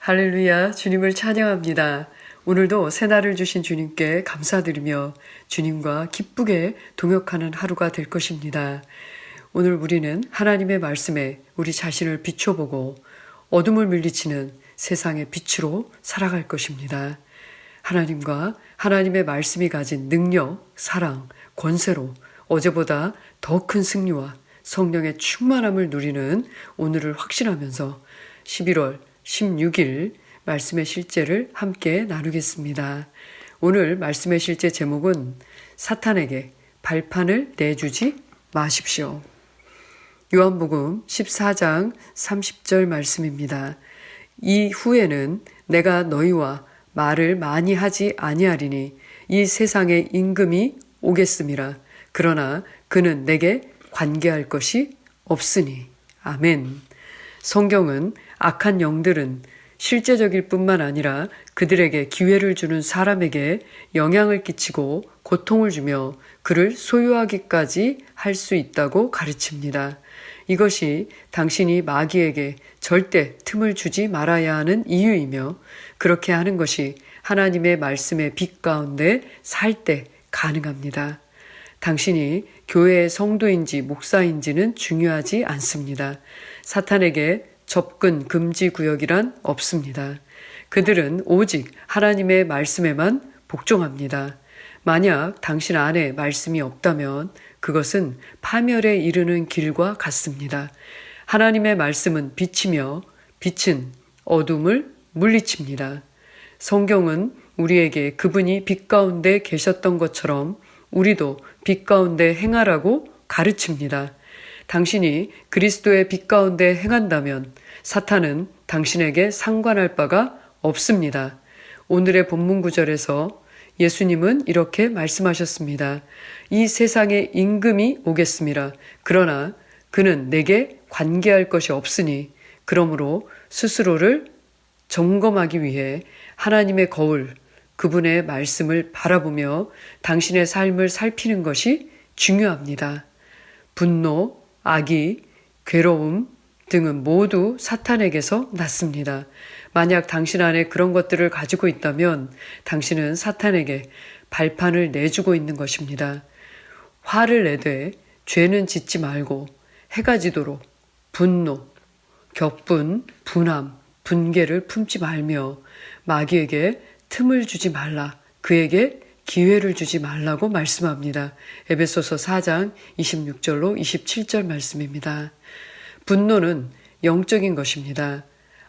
할렐루야, 주님을 찬양합니다. 오늘도 새날을 주신 주님께 감사드리며 주님과 기쁘게 동역하는 하루가 될 것입니다. 오늘 우리는 하나님의 말씀에 우리 자신을 비춰보고 어둠을 물리치는 세상의 빛으로 살아갈 것입니다. 하나님과 하나님의 말씀이 가진 능력, 사랑, 권세로 어제보다 더 큰 승리와 성령의 충만함을 누리는 오늘을 확신하면서 11월 16일 말씀의 실제를 함께 나누겠습니다. 오늘 말씀의 실제 제목은 사탄에게 발판을 내주지 마십시오. 요한복음 14장 30절 말씀입니다. 이후에는 내가 너희와 말을 많이 하지 아니하리니 이 세상의 임금이 오겠음이라. 그러나 그는 내게 관계할 것이 없으니. 아멘. 성경은 악한 영들은 실제적일 뿐만 아니라 그들에게 기회를 주는 사람에게 영향을 끼치고 고통을 주며 그를 소유하기까지 할 수 있다고 가르칩니다. 이것이 당신이 마귀에게 절대 틈을 주지 말아야 하는 이유이며 그렇게 하는 것이 하나님의 말씀의 빛 가운데 살 때 가능합니다. 당신이 교회의 성도인지 목사인지는 중요하지 않습니다. 사탄에게 접근 금지 구역이란 없습니다. 그들은 오직 하나님의 말씀에만 복종합니다. 만약 당신 안에 말씀이 없다면 그것은 파멸에 이르는 길과 같습니다. 하나님의 말씀은 빛이며 빛은 어둠을 물리칩니다. 성경은 우리에게 그분이 빛 가운데 계셨던 것처럼 우리도 빛 가운데 행하라고 가르칩니다. 당신이 그리스도의 빛 가운데 행한다면 사탄은 당신에게 상관할 바가 없습니다. 오늘의 본문 구절에서 예수님은 이렇게 말씀하셨습니다. 이 세상의 임금이 오겠음이라. 그러나 그는 내게 관계할 것이 없으니 그러므로 스스로를 점검하기 위해 하나님의 거울, 그분의 말씀을 바라보며 당신의 삶을 살피는 것이 중요합니다. 분노, 악의, 괴로움 등은 모두 사탄에게서 났습니다. 만약 당신 안에 그런 것들을 가지고 있다면 당신은 사탄에게 발판을 내주고 있는 것입니다. 화를 내되 죄는 짓지 말고 해가 지도록 분노, 격분, 분함, 분개를 품지 말며 마귀에게 틈을 주지 말라. 그에게 기회를 주지 말라고 말씀합니다. 에베소서 4장 26절로 27절 말씀입니다. 분노는 영적인 것입니다.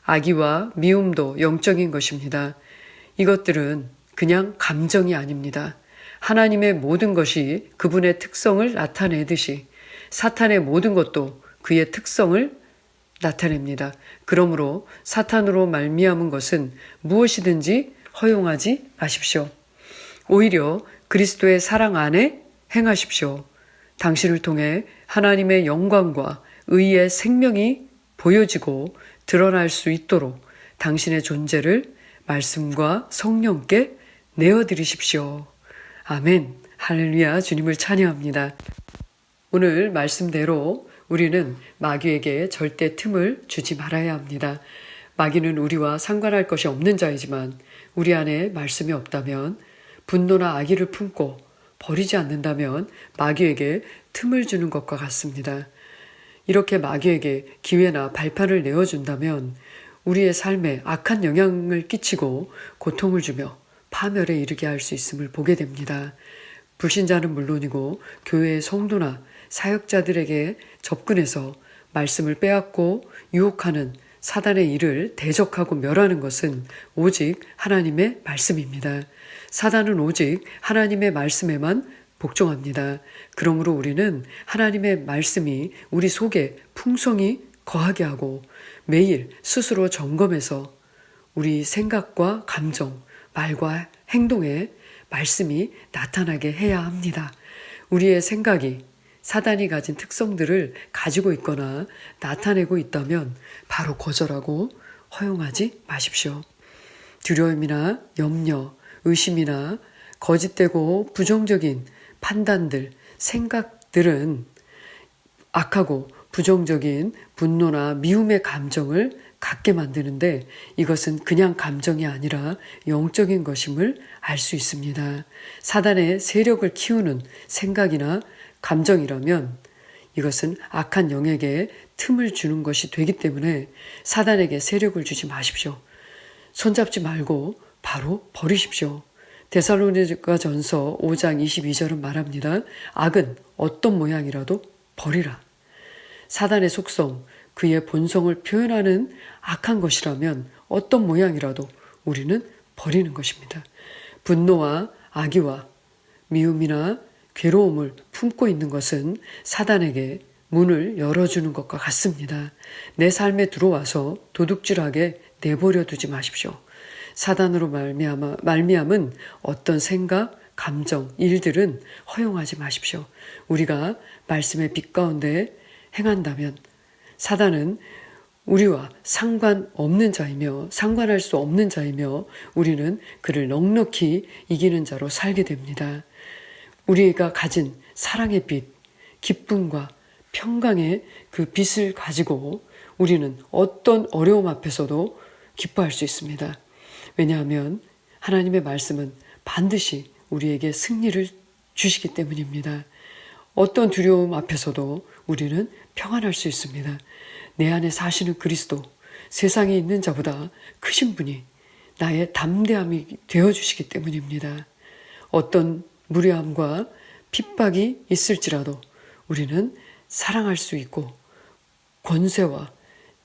악의와 미움도 영적인 것입니다. 이것들은 그냥 감정이 아닙니다. 하나님의 모든 것이 그분의 특성을 나타내듯이 사탄의 모든 것도 그의 특성을 나타냅니다. 그러므로 사탄으로 말미암은 것은 무엇이든지 허용하지 마십시오. 오히려 그리스도의 사랑 안에 행하십시오. 당신을 통해 하나님의 영광과 의의 생명이 보여지고 드러날 수 있도록 당신의 존재를 말씀과 성령께 내어드리십시오. 아멘. 할렐루야. 주님을 찬양합니다. 오늘 말씀대로 우리는 마귀에게 절대 틈을 주지 말아야 합니다. 마귀는 우리와 상관할 것이 없는 자이지만 우리 안에 말씀이 없다면 분노나 악의를 품고 버리지 않는다면 마귀에게 틈을 주는 것과 같습니다. 이렇게 마귀에게 기회나 발판을 내어준다면 우리의 삶에 악한 영향을 끼치고 고통을 주며 파멸에 이르게 할 수 있음을 보게 됩니다. 불신자는 물론이고 교회의 성도나 사역자들에게 접근해서 말씀을 빼앗고 유혹하는 사단의 일을 대적하고 멸하는 것은 오직 하나님의 말씀입니다. 사단은 오직 하나님의 말씀에만 복종합니다. 그러므로 우리는 하나님의 말씀이 우리 속에 풍성히 거하게 하고 매일 스스로 점검해서 우리 생각과 감정, 말과 행동에 말씀이 나타나게 해야 합니다. 우리의 생각이 사단이 가진 특성들을 가지고 있거나 나타내고 있다면 바로 거절하고 허용하지 마십시오. 두려움이나 염려, 의심이나 거짓되고 부정적인 판단들, 생각들은 악하고 부정적인 분노나 미움의 감정을 갖게 만드는데 이것은 그냥 감정이 아니라 영적인 것임을 알 수 있습니다. 사단의 세력을 키우는 생각이나 감정이라면 이것은 악한 영에게 틈을 주는 것이 되기 때문에 사단에게 세력을 주지 마십시오. 손잡지 말고 바로 버리십시오. 데살로니가전서 5장 22절은 말합니다. 악은 어떤 모양이라도 버리라. 사단의 속성, 그의 본성을 표현하는 악한 것이라면 어떤 모양이라도 우리는 버리는 것입니다. 분노와 악의와 미움이나 괴로움을 품고 있는 것은 사단에게 문을 열어주는 것과 같습니다. 내 삶에 들어와서 도둑질하게 내버려 두지 마십시오. 사단으로 말미암은 어떤 생각, 감정, 일들은 허용하지 마십시오. 우리가 말씀의 빛 가운데 행한다면 사단은 우리와 상관없는 자이며 상관할 수 없는 자이며 우리는 그를 넉넉히 이기는 자로 살게 됩니다. 우리가 가진 사랑의 빛, 기쁨과 평강의 그 빛을 가지고 우리는 어떤 어려움 앞에서도 기뻐할 수 있습니다. 왜냐하면 하나님의 말씀은 반드시 우리에게 승리를 주시기 때문입니다. 어떤 두려움 앞에서도 우리는 평안할 수 있습니다. 내 안에 사시는 그리스도, 세상에 있는 자보다 크신 분이 나의 담대함이 되어주시기 때문입니다. 어떤 무례함과 핍박이 있을지라도 우리는 사랑할 수 있고 권세와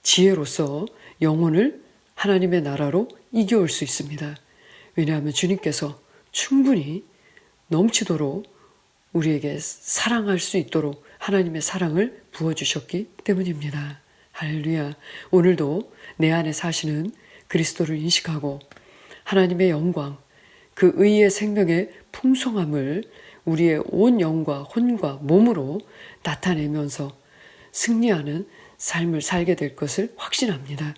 지혜로서 영혼을 하나님의 나라로 이겨올 수 있습니다. 왜냐하면 주님께서 충분히 넘치도록 우리에게 사랑할 수 있도록 하나님의 사랑을 부어주셨기 때문입니다. 할렐루야. 오늘도 내 안에 사시는 그리스도를 인식하고 하나님의 영광, 그 의의 생명의 풍성함을 우리의 온 영과 혼과 몸으로 나타내면서 승리하는 삶을 살게 될 것을 확신합니다.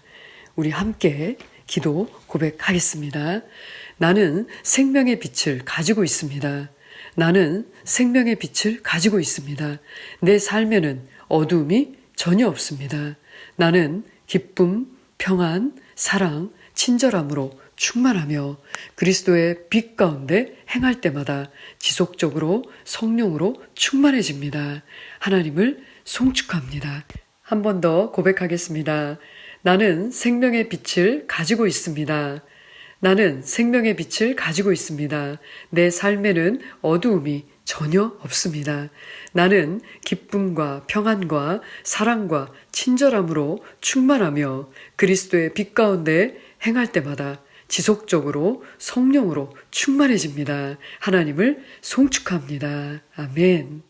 우리 함께 기도 고백하겠습니다. 나는 생명의 빛을 가지고 있습니다. 나는 생명의 빛을 가지고 있습니다. 내 삶에는 어두움이 전혀 없습니다. 나는 기쁨, 평안, 사랑, 친절함으로 충만하며 그리스도의 빛 가운데 행할 때마다 지속적으로 성령으로 충만해집니다. 하나님을 송축합니다. 한 번 더 고백하겠습니다. 나는 생명의 빛을 가지고 있습니다. 나는 생명의 빛을 가지고 있습니다. 내 삶에는 어두움이 전혀 없습니다. 나는 기쁨과 평안과 사랑과 친절함으로 충만하며 그리스도의 빛 가운데 행할 때마다 지속적으로 성령으로 충만해집니다. 하나님을 송축합니다. 아멘.